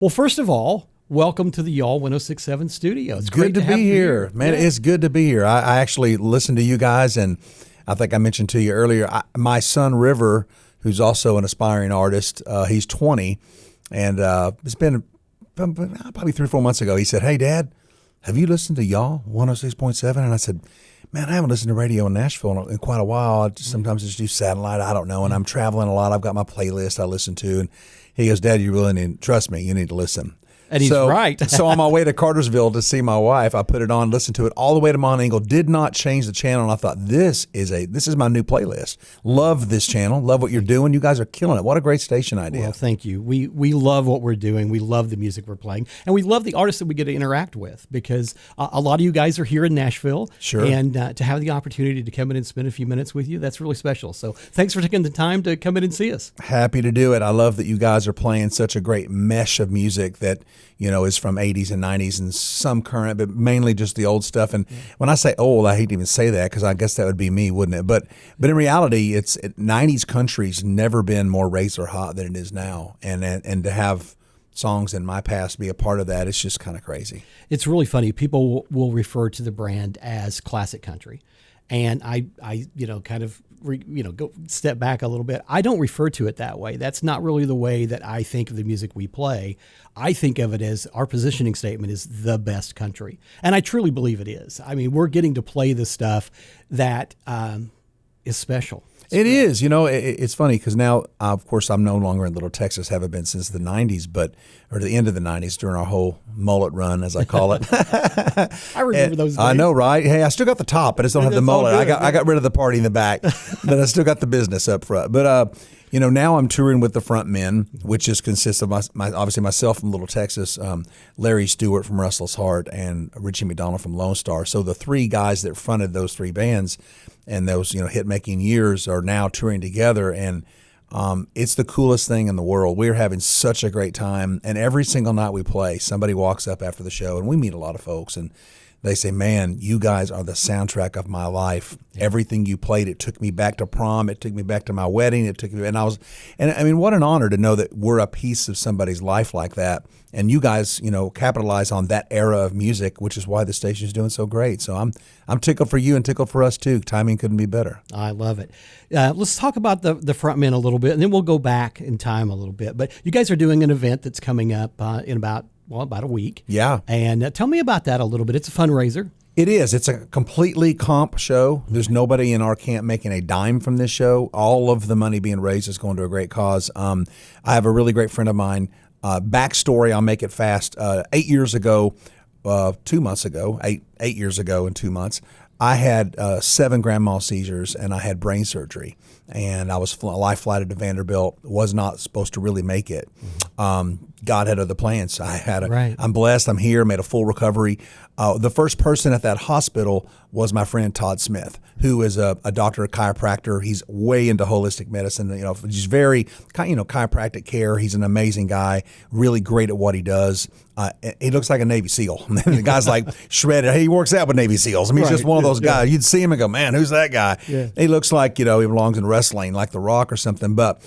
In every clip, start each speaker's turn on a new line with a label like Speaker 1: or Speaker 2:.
Speaker 1: Well, first of all, welcome to the Y'all 106.7 studio. It's
Speaker 2: good
Speaker 1: great
Speaker 2: to
Speaker 1: have
Speaker 2: be
Speaker 1: you
Speaker 2: here, man.
Speaker 1: Yeah.
Speaker 2: It's good to be here. I actually listened to you guys, and I think I mentioned to you earlier, my son River, who's also an aspiring artist, he's 20, and it's been probably 3 or 4 months ago. He said, "Hey, Dad, have you listened to Y'all 106.7?" And I said, "Man, I haven't listened to radio in Nashville in quite a while. Sometimes I just do satellite. I don't know. And I'm traveling a lot. I've got my playlist I listen to." And he goes, "Dad, you really need, trust me, you need to listen."
Speaker 1: And he's right.
Speaker 2: So on my way to Cartersville to see my wife, I put it on, listened to it all the way to Mont Eagle, did not change the channel. And I thought, this is my new playlist. Love this channel. Love what you're doing. You guys are killing it. What a great station idea.
Speaker 1: Well, thank you. We love what we're doing. We love the music we're playing. And we love the artists that we get to interact with, because a lot of you guys are here in Nashville.
Speaker 2: Sure.
Speaker 1: And to have the opportunity to come in and spend a few minutes with you, that's really special. So thanks for taking the time to come in and see us.
Speaker 2: Happy to do it. I love that you guys are playing such a great mesh of music that, is from 80s and 90s and some current, but mainly just the old stuff. And when I say old, I hate to even say that, because I guess that would be me, wouldn't it? But in reality, 90s country's never been more razor hot than it is now. And to have songs in my past be a part of that, it's just kind of crazy.
Speaker 1: It's really funny. People will refer to the brand as classic country. And I kind of go step back a little bit. I don't refer to it that way. That's not really the way that I think of the music we play. I think of it as our positioning statement is the best country. And I truly believe it is. I mean, we're getting to play the stuff that is special.
Speaker 2: It is. It's funny because now, of course, I'm no longer in Little Texas, haven't been since the 90s, or the end of the 90s during our whole mullet run, as I call it.
Speaker 1: I remember those days.
Speaker 2: I know, right? Hey, I still got the top. I just don't have the mullet. I got rid of the party in the back, but I still got the business up front. But, now I'm touring with the Frontmen, which consists of obviously myself from Little Texas, Larry Stewart from Restless Heart, and Richie McDonald from Lone Star. So the three guys that fronted those three bands and those hit-making years are now touring together, and it's the coolest thing in the world. We're having such a great time, and every single night we play, somebody walks up after the show, and we meet a lot of folks, and they say, "Man, you guys are the soundtrack of my life. Yeah. Everything you played, it took me back to prom. It took me back to my wedding. It took me," and I mean, what an honor to know that we're a piece of somebody's life like that. And you guys, capitalize on that era of music, which is why the station is doing so great. So I'm tickled for you and tickled for us too. Timing couldn't be better.
Speaker 1: I love it. Let's talk about the Frontmen a little bit, and then we'll go back in time a little bit. But you guys are doing an event that's coming up in about a week.
Speaker 2: Yeah.
Speaker 1: And tell me about that a little bit. It's a fundraiser.
Speaker 2: It is. It's a completely comp show. There's nobody in our camp making a dime from this show. All of the money being raised is going to a great cause. I have a really great friend of mine. Backstory, I'll make it fast. 8 years ago, 2 months ago, 8 years ago in 2 months, I had 7 grand mal seizures, and I had brain surgery. And I was life flighted to Vanderbilt. Was not supposed to really make it. God had other plans. I'm blessed. I'm here. Made a full recovery. The first person at that hospital was my friend Todd Smith, who is a doctor, a chiropractor. He's way into holistic medicine. He's very chiropractic care. He's an amazing guy. Really great at what he does. He looks like a Navy SEAL. The guy's like shredded. Hey, he works out with Navy SEAls. I mean, he's just one of those guys. You'd see him and go, "Man, who's that guy?" Yeah. He looks like he belongs in wrestling, like The Rock or something. But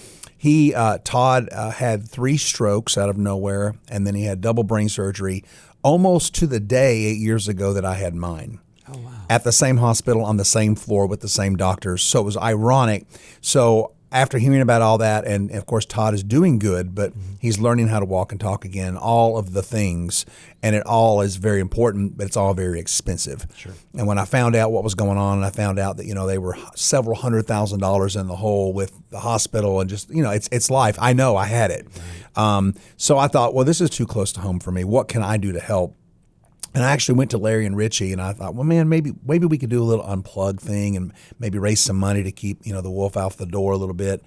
Speaker 2: Todd had 3 strokes out of nowhere, and then he had double brain surgery almost to the day 8 years ago that I had mine.
Speaker 1: Oh, wow.
Speaker 2: At the same hospital on the same floor with the same doctors. So it was ironic. So after hearing about all that, and of course Todd is doing good, but he's learning how to walk and talk again, all of the things, and it all is very important, but it's all very expensive.
Speaker 1: Sure. And
Speaker 2: when I found out what was going on, and I found out that they were several $100,000 in the hole with the hospital, and just it's life. I know I had it, so I thought, well, this is too close to home for me. What can I do to help? And I actually went to Larry and Richie, and I thought, well, man, maybe we could do a little unplugged thing and maybe raise some money to keep the wolf out the door a little bit.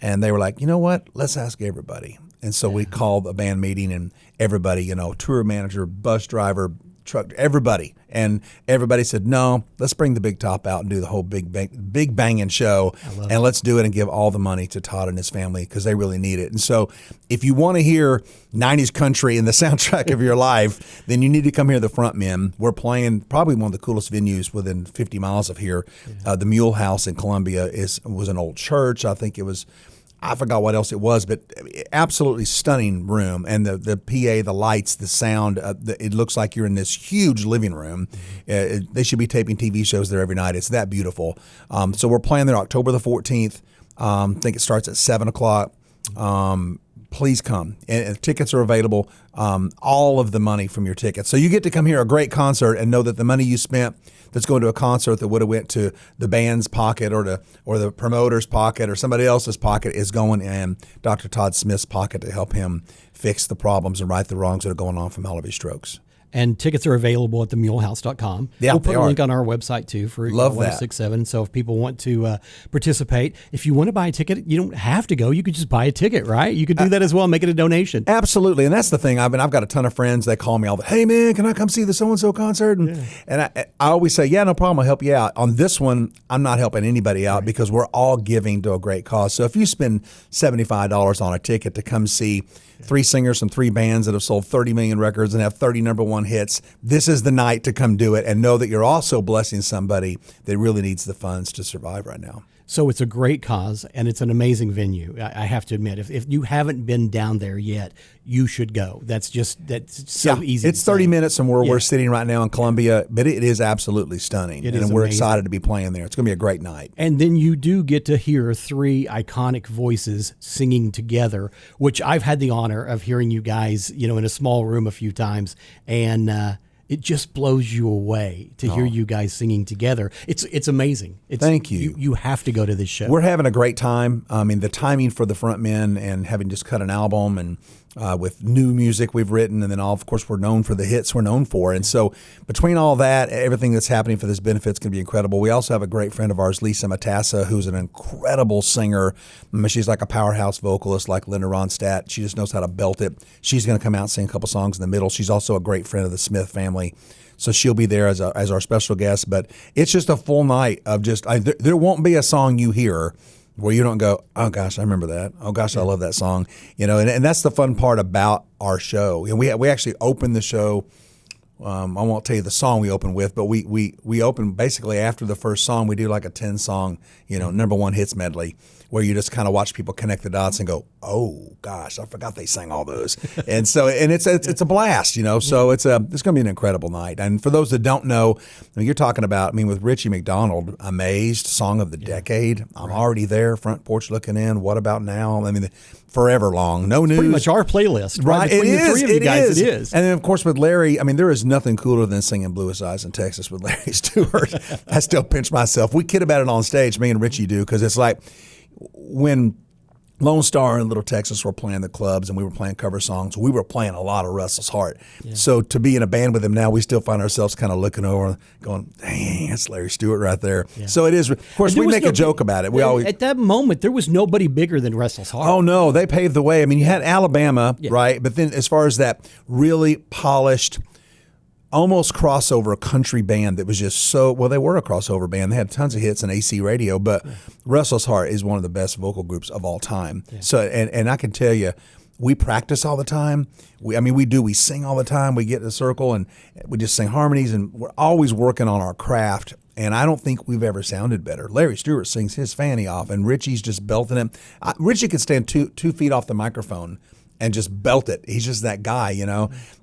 Speaker 2: And they were like, you know what? Let's ask everybody. And so we called a band meeting, and everybody, tour manager, bus driver, truck, everybody. And everybody said, no, let's bring the big top out and do the whole big banging show. And let's do it and give all the money to Todd and his family, because they really need it. And so if you want to hear 90s country in the soundtrack of your life, then you need to come hear the Frontmen. We're playing probably one of the coolest venues within 50 miles of here. The Mulehouse in Columbia was an old church. I think it was I forgot what else it was, but absolutely stunning room. And the PA, the lights, the sound, it looks like you're in this huge living room. They should be taping TV shows there every night. It's that beautiful. So we're playing there October the 14th. I think it starts at 7 o'clock. Please come. And tickets are available, all of the money from your tickets. So you get to come hear a great concert and know that the money you spent that's going to a concert that would have went to the band's pocket or the promoter's pocket or somebody else's pocket is going in Dr. Todd Smith's pocket to help him fix the problems and right the wrongs that are going on from all of his strokes.
Speaker 1: And tickets are available at themulehouse.com.
Speaker 2: Yeah,
Speaker 1: we'll put a link on our website too for
Speaker 2: Love
Speaker 1: 1067. So if people want to participate, if you want to buy a ticket, you don't have to go. You could just buy a ticket, right? You could do that as well, make it a donation.
Speaker 2: Absolutely, and that's the thing. I've got a ton of friends. They call me all the, hey man, can I come see the so and so concert? And I always say, yeah, no problem. I'll help you out. On this one, I'm not helping anybody out because we're all giving to a great cause. So if you spend $75 on a ticket to come see 3 singers from 3 bands that have sold 30 million records and have 30 number 1 hits, this is the night to come do it and know that you're also blessing somebody that really needs the funds to survive right now.
Speaker 1: So it's a great cause, and it's an amazing venue. I have to admit, if you haven't been down there yet, you should go. That's so easy.
Speaker 2: It's 30 minutes from where we're sitting right now in Columbia, but it is absolutely stunning.
Speaker 1: It
Speaker 2: and
Speaker 1: is
Speaker 2: we're
Speaker 1: amazing.
Speaker 2: excited to be playing there. It's going to be a great night.
Speaker 1: And then you do get to hear 3 iconic voices singing together, which I've had the honor of hearing you guys, in a small room a few times, and it just blows you away to hear you guys singing together. It's amazing.
Speaker 2: Thank you.
Speaker 1: You have to go to this show.
Speaker 2: We're having a great time. I mean, the timing for the Frontmen and having just cut an album and with new music we've written, and then of course we're known for the hits we're known for. And so between all that, everything that's happening for this benefit is going to be incredible. We also have a great friend of ours, Lisa Matassa, who's an incredible singer. I mean, she's like a powerhouse vocalist like Linda Ronstadt. She just knows how to belt it. She's going to come out and sing a couple songs in the middle. She's also a great friend of the Smith family. So she'll be there as our special guest. But it's just a full night of there won't be a song you hear where you don't go, oh gosh, I remember that. Oh gosh, I love that song. And that's the fun part about our show. And we actually open the show. I won't tell you the song we open with, but we open basically after the first song. We do like a 10-song, number 1 hits medley, where you just kind of watch people connect the dots and go, oh gosh, I forgot they sang all those. And so, and it's a blast, So it's going to be an incredible night. And for those that don't know, you're talking about, with Richie McDonald, Amazed, Song of the Decade. I'm already there, front porch looking in. What about now? Forever long, no news.
Speaker 1: Pretty much our playlist,
Speaker 2: right?
Speaker 1: Between the 3 of you guys, it is.
Speaker 2: And then of course with Larry, there is nothing cooler than singing Bluest Eyes in Texas with Larry Stewart. I still pinch myself. We kid about it on stage, me and Richie do, because it's like when Lone Star and Little Texas were playing the clubs and we were playing cover songs, we were playing a lot of Russell's Heart. Yeah. So to be in a band with him now, we still find ourselves kind of looking over going, dang, that's Larry Stewart right there. Yeah. So it is. Of course, we make a joke about it.
Speaker 1: At that moment, there was nobody bigger than Russell's Heart.
Speaker 2: Oh, no. They paved the way. You had Alabama, right? But then as far as that really polished, almost crossover country band that was just they were a crossover band. They had tons of hits on AC radio, but Russell's Heart is one of the best vocal groups of all time. Yeah. So, and I can tell you, we practice all the time. We sing all the time. We get in a circle and we just sing harmonies, and we're always working on our craft. And I don't think we've ever sounded better. Larry Stewart sings his fanny off, and Richie's just belting it. Richie could stand 2 feet off the microphone and just belt it. He's just that guy,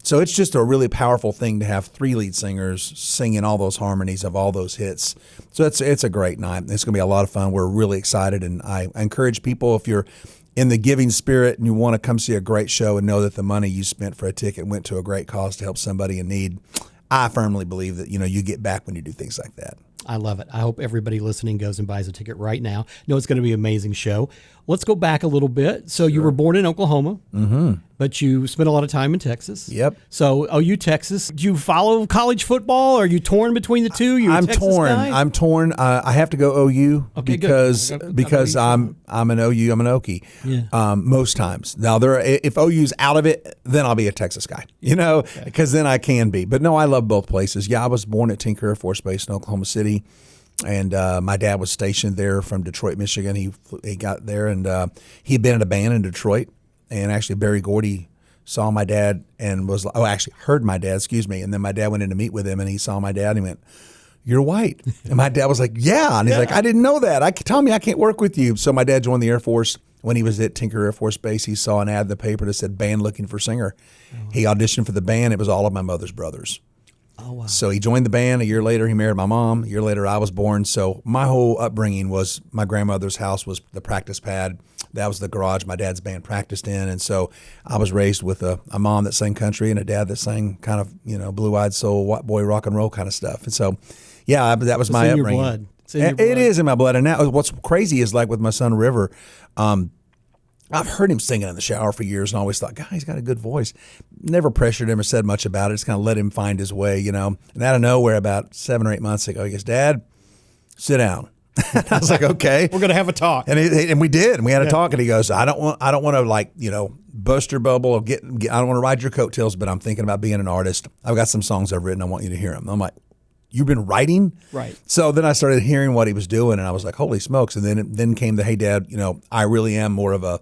Speaker 2: So it's just a really powerful thing to have 3 lead singers singing all those harmonies of all those hits. So it's a great night. It's going to be a lot of fun. We're really excited, and I encourage people, if you're in the giving spirit and you want to come see a great show and know that the money you spent for a ticket went to a great cause to help somebody in need, I firmly believe that, you get back when you do things like that.
Speaker 1: I love it. I hope everybody listening goes and buys a ticket right now. No, it's going to be an amazing show. Let's go back a little bit. So you were born in Oklahoma, but you spent a lot of time in Texas.
Speaker 2: Yep.
Speaker 1: So OU, Texas. Do you follow college football? Are you torn between the two?
Speaker 2: I'm torn. I have to go OU because I'm an OU. I'm an Okie. Yeah. Most times. Now if OU's out of it, then I'll be a Texas guy. Because then I can be. But no, I love both places. Yeah, I was born at Tinker Air Force Base in Oklahoma City. And my dad was stationed there from Detroit, Michigan. He got there, and he'd been in a band in Detroit. And actually, Barry Gordy saw my dad and heard my dad, excuse me. And then my dad went in to meet with him, and he saw my dad, and he went, "You're white." And my dad was like, "Yeah." And he's like, "I didn't know that. Tell me I can't work with you." So my dad joined the Air Force, when he was at Tinker Air Force Base, he saw an ad in the paper that said band looking for singer. He auditioned for the band. It was all of my mother's brothers.
Speaker 1: Oh, wow.
Speaker 2: So he joined the band. A year later, he married my mom. A year later, I was born. So my whole upbringing was my grandmother's house was the practice pad. That was the garage my dad's band practiced in. And so I was raised with a mom that sang country and a dad that sang kind of, blue-eyed soul, white boy rock and roll kind of stuff. And so, yeah, that was my upbringing.
Speaker 1: Your blood. It's in your blood.
Speaker 2: It is in my blood. And now what's crazy is like with my son River, I've heard him singing in the shower for years and always thought, God, he's got a good voice. Never pressured him or said much about it. Just kind of let him find his way, And out of nowhere, about 7 or 8 months ago, he goes, Dad, sit down. I was like, okay.
Speaker 1: We're going to have a talk.
Speaker 2: And we did. And we had a talk. And he goes, I don't want to bust your bubble or I don't want to ride your coattails, but I'm thinking about being an artist. I've got some songs I've written. I want you to hear them. I'm like, you've been writing?
Speaker 1: Right.
Speaker 2: So then I started hearing what he was doing, and I was like, holy smokes. And then came the, hey, Dad, I really am more of a,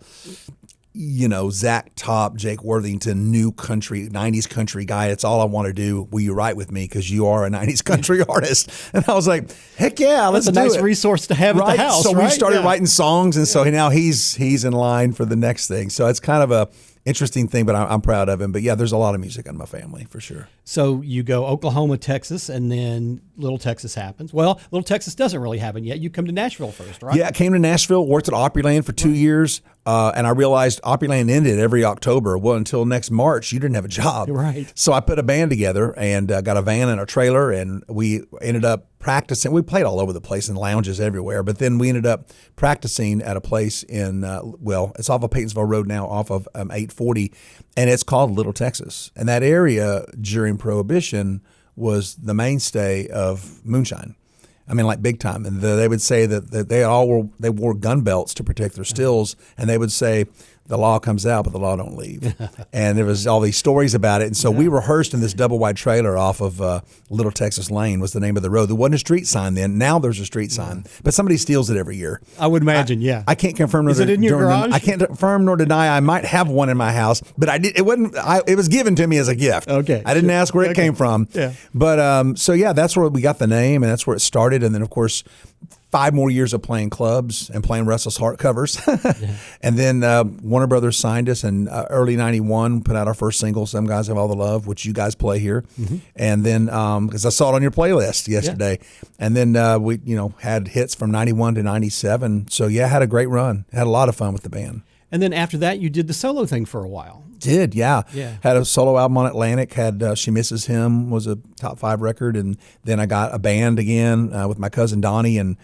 Speaker 2: Zach Top, Jake Worthington, new country, 90s country guy. It's all I want to do. Will you write with me? Because you are a 90s country artist. And I was like, heck yeah, let's do it.
Speaker 1: That's a nice resource to have at the house,
Speaker 2: So
Speaker 1: right?
Speaker 2: we started writing songs, and so now he's in line for the next thing. So it's kind of a interesting thing, but I'm proud of him. But yeah, there's a lot of music in my family for sure.
Speaker 1: So you go Oklahoma, Texas, and then Little Texas happens. Well, Little Texas doesn't really happen yet. You come to Nashville first, right?
Speaker 2: Yeah, I came to Nashville, worked at Opryland for 2 years, and I realized Opryland ended every October. Well, until next March, you didn't have a job.
Speaker 1: Right.
Speaker 2: So I put a band together and got a van and a trailer, and we ended up practicing. We played all over the place in lounges everywhere, but then we ended up practicing at a place in, it's off of Paytonsville Road now, off of 840, and it's called Little Texas. And that area during Prohibition was the mainstay of moonshine. I mean, like big time. And they would say that they wore gun belts to protect their stills, and they would say, the law comes out, but the law don't leave. And there was all these stories about it. And so we rehearsed in this double wide trailer off of Little Texas Lane was the name of the road. There wasn't a street sign then. Now there's a street sign, but somebody steals it every year.
Speaker 1: I would imagine, yeah.
Speaker 2: I can't confirm.
Speaker 1: Is it in your garage?
Speaker 2: I can't confirm nor deny. I might have one in my house, but I did. It wasn't. It was given to me as a gift.
Speaker 1: Okay.
Speaker 2: I didn't ask where it came from.
Speaker 1: Yeah.
Speaker 2: But so yeah, that's where we got the name, and that's where it started. And then of course, 5 more years of playing clubs and playing Restless Heart covers. And then Warner Brothers signed us in early 91, put out our first single, Some Guys Have All the Love, which you guys play here. Mm-hmm. And then, because I saw it on your playlist yesterday. Yeah. And then we, had hits from 91 to 97. So yeah, had a great run. Had a lot of fun with the band.
Speaker 1: And then after that, you did the solo thing for a while.
Speaker 2: Did, yeah. Had a solo album on Atlantic, had She Misses Him, was a top 5 record. And then I got a band again with my cousin Donnie and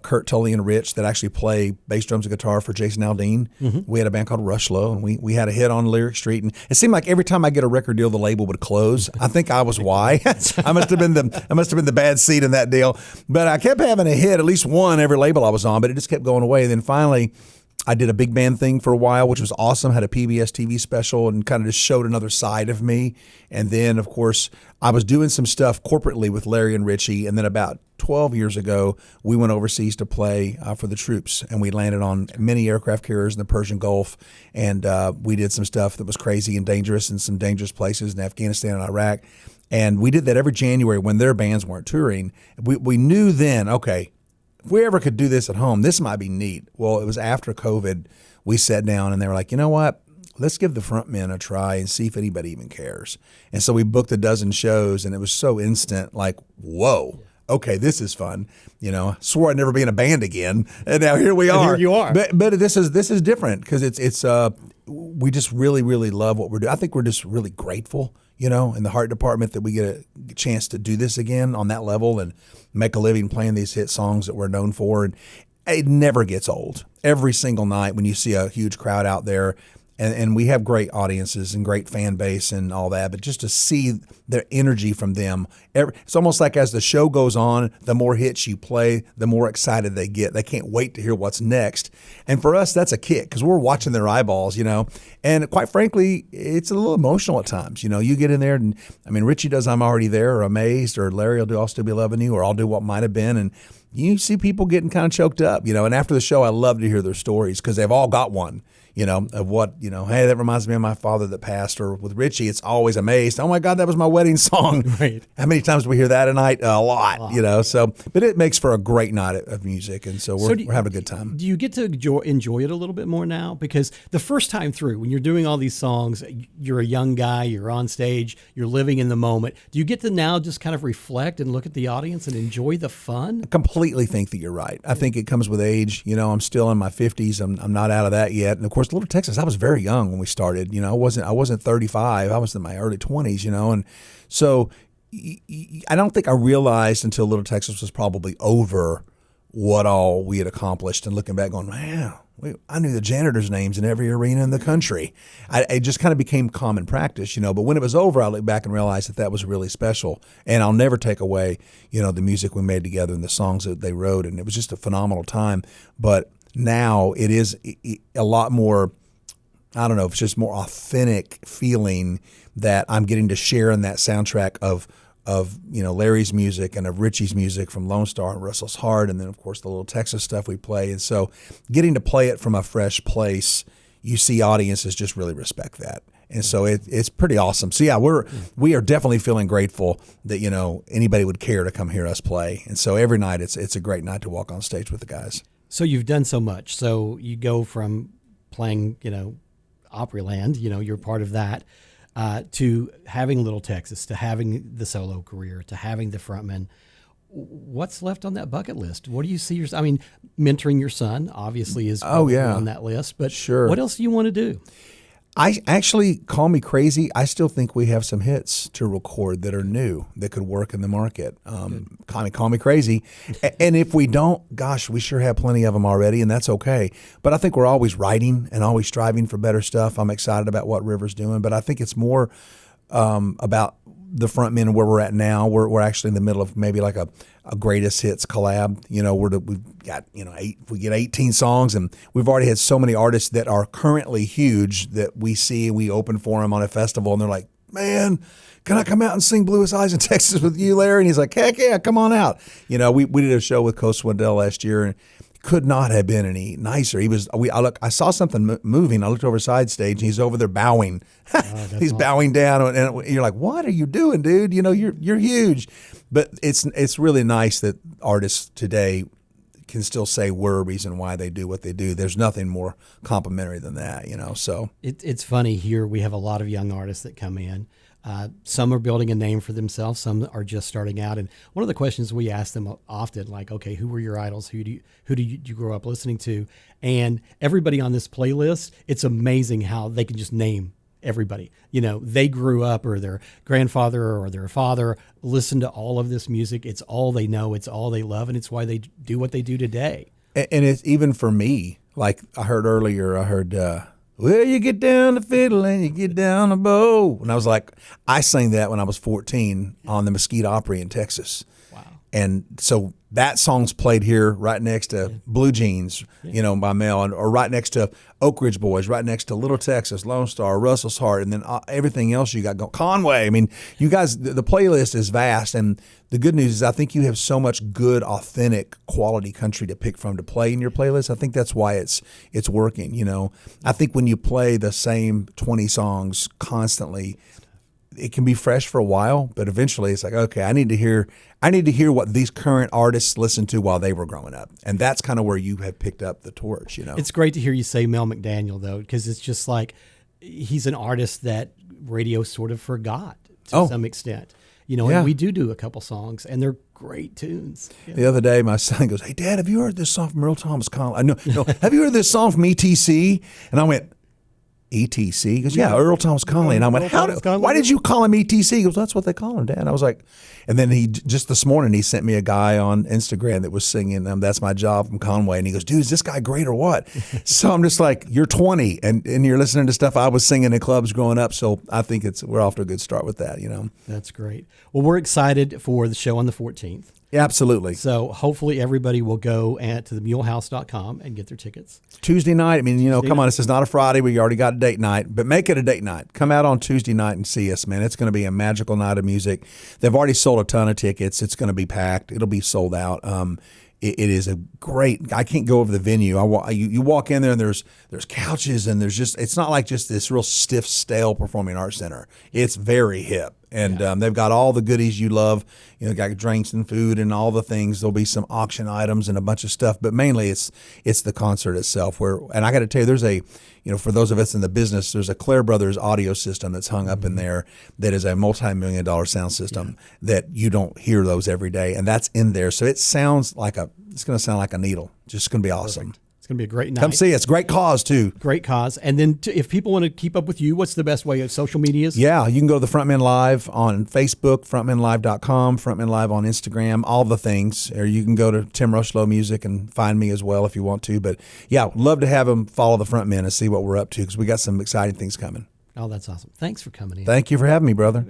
Speaker 2: Kurt, Tully, and Rich that actually play bass, drums, and guitar for Jason Aldean. Mm-hmm. We had a band called Rushlow, and we had a hit on Lyric Street. And it seemed like every time I get a record deal, the label would close. I think I was why. I must have been the bad seed in that deal. But I kept having a hit, at least one every label I was on, but it just kept going away. And then finally, I did a big band thing for a while, which was awesome. Had a PBS TV special and kind of just showed another side of me. And then, of course, I was doing some stuff corporately with Larry and Richie. And then about 12 years ago, we went overseas to play for the troops. And we landed on many aircraft carriers in the Persian Gulf. And we did some stuff that was crazy and dangerous in some dangerous places in Afghanistan and Iraq. And we did that every January when their bands weren't touring. We knew then, okay, if we ever could do this at home, this might be neat. Well, it was after COVID, we sat down and they were like, you know what? Let's give the Frontmen a try and see if anybody even cares. And so we booked a dozen shows, and it was so instant, like, whoa, okay, this is fun. Swore I'd never be in a band again, and now here we are.
Speaker 1: And here you are.
Speaker 2: But this is different because it's we just really, really love what we're doing. I think we're just really grateful, in the heart department that we get a chance to do this again on that level and make a living playing these hit songs that we're known for. And it never gets old. Every single night when you see a huge crowd out there, and we have great audiences and great fan base and all that, but just to see the energy from them, it's almost like as the show goes on, the more hits you play, the more excited they get. They can't wait to hear what's next. And for us, that's a kick because we're watching their eyeballs, and quite frankly, it's a little emotional at times. You get in there and, Richie does I'm Already There or Amazed, or Larry will do I'll Still Be Loving You, or I'll Do What Might Have Been. And you see people getting kind of choked up, and after the show, I love to hear their stories because they've all got one. of what, hey, that reminds me of my father that passed. Or with Richie, it's always amazed. Oh my God, that was my wedding song.
Speaker 1: Right.
Speaker 2: How many times do we hear that a night? A lot. So, but it makes for a great night of music. And so we're having a good time.
Speaker 1: Do you get to enjoy it a little bit more now? Because the first time through, when you're doing all these songs, you're a young guy, you're on stage, you're living in the moment. Do you get to now just kind of reflect and look at the audience and enjoy the fun?
Speaker 2: I completely think that you're right. I think it comes with age. I'm still in my 50s. I'm not out of that yet. And of course, Little Texas, I was very young when we started. I wasn't 35. I was in my early 20s. And so I don't think I realized until Little Texas was probably over what all we had accomplished, and looking back going, man, I knew the janitors' names in every arena in the country. It just kind of became common practice, but when it was over, I looked back and realized that was really special. And I'll never take away, the music we made together and the songs that they wrote. And it was just a phenomenal time. But now it is a lot more, I don't know, it's just more authentic feeling that I'm getting to share in that soundtrack of Larry's music and of Richie's music from Lone Star and Russell's Heart, and then of course the Little Texas stuff we play. And so getting to play it from a fresh place, you see audiences just really respect that. And so it's pretty awesome. So yeah, we are definitely feeling grateful that anybody would care to come hear us play. And so every night it's a great night to walk on stage with the guys.
Speaker 1: So you've done so much. So you go from playing Opryland, you're part of that, to having Little Texas, to having the solo career, to having the Frontmen. What's left on that bucket list? What do you see mentoring your son obviously is on that list, but
Speaker 2: sure.
Speaker 1: What else do you want to do?
Speaker 2: I actually, call me crazy, I still think we have some hits to record that are new that could work in the market. Call me crazy. And if we don't, gosh, we sure have plenty of them already, and that's okay. But I think we're always writing and always striving for better stuff. I'm excited about what River's doing, but I think it's more about the Frontmen and where we're at now. We're actually in the middle of maybe like a greatest hits collab. We've got we get 18 songs, and we've already had so many artists that are currently huge that we see and we open for them on a festival, and they're like, man, can I come out and sing Bluest Eyes in Texas with you, Larry? And he's like, heck yeah, come on out. We did a show with Coach Swindell last year, and could not have been any nicer. I saw something moving. I looked over side stage, and he's over there bowing. He's bowing down, and you're like, "What are you doing, dude? You're huge." But it's really nice that artists today can still say we're a reason why they do what they do. There's nothing more complimentary than that, So
Speaker 1: it's funny here. We have a lot of young artists that come in. Some are building a name for themselves. Some are just starting out. And one of the questions we ask them often, like, okay, who were your idols? Who do you grow up listening to? And everybody on this playlist, it's amazing how they can just name everybody. They grew up, or their grandfather or their father listened to all of this music. It's all they know. It's all they love. And it's why they do what they do today.
Speaker 2: And it's even for me, like I heard earlier, well, you get down the fiddle and you get down the bow. And I was like, I sang that when I was 14 on the Mesquite Opry in Texas.
Speaker 1: Wow.
Speaker 2: And so that song's played here right next to Blue Jeans, by Mel, or right next to Oak Ridge Boys, right next to Little Texas, Lone Star, Russell's Heart, and then everything else you got going. Conway. I mean, you guys, the playlist is vast, and the good news is I think you have so much good, authentic, quality country to pick from to play in your playlist. I think that's why it's working. I think when you play the same 20 songs constantly, it can be fresh for a while, but eventually it's like, okay, I need to hear what these current artists listened to while they were growing up. And that's kind of where you have picked up the torch,
Speaker 1: It's great to hear you say Mel McDaniel, though, because it's just like he's an artist that radio sort of forgot to some extent. And we do a couple songs, and they're great tunes. Yeah.
Speaker 2: The other day, my son goes, "Hey, Dad, have you heard this song from Earl Thomas Conley?" No, have you heard this song from ETC? And I went, ETC? He goes, yeah, Earl Thomas Conley. And I went, why did you call him ETC? He goes, that's what they call him, Dad. And I was like, and then just this morning, he sent me a guy on Instagram that was singing, That's My Job from Conway. And he goes, dude, is this guy great or what? So I'm just like, you're 20 and you're listening to stuff I was singing in clubs growing up. So I think we're off to a good start with that,
Speaker 1: That's great. Well, we're excited for the show on the 14th.
Speaker 2: Yeah, absolutely.
Speaker 1: So hopefully everybody will go to the mulehouse.com and get their tickets.
Speaker 2: Tuesday night. I mean, come on, this is not a Friday. We already got a date night, but make it a date night. Come out on Tuesday night and see us, man. It's going to be a magical night of music. They've already sold a ton of tickets. It's going to be packed. It'll be sold out. it is a great. I can't go over the venue. You walk in there and there's couches and there's just, it's not like just this real stiff, stale performing arts center. It's very hip. And they've got all the goodies you love. You know, got drinks and food and all the things. There'll be some auction items and a bunch of stuff, but mainly it's the concert itself. And I got to tell you, there's a, you know, for those of us in the business, there's a Claire Brothers audio system that's hung up in there that is a multi-million-dollar sound system that you don't hear those every day, and that's in there. So it's going to sound like a needle. Just going to be awesome.
Speaker 1: Perfect. It's going to be a great night.
Speaker 2: Come see us. Great cause, too.
Speaker 1: Great cause. And then if people want to keep up with you, what's the best way of social medias?
Speaker 2: Yeah, you can go to the Frontmen Live on Facebook, frontmenlive.com, Frontmen Live on Instagram, all the things. Or you can go to Tim Rushlow Music and find me as well if you want to. But yeah, love to have them follow the Frontmen and see what we're up to because we got some exciting things coming.
Speaker 1: Oh, that's awesome. Thanks for coming in.
Speaker 2: Thank you for having me, brother.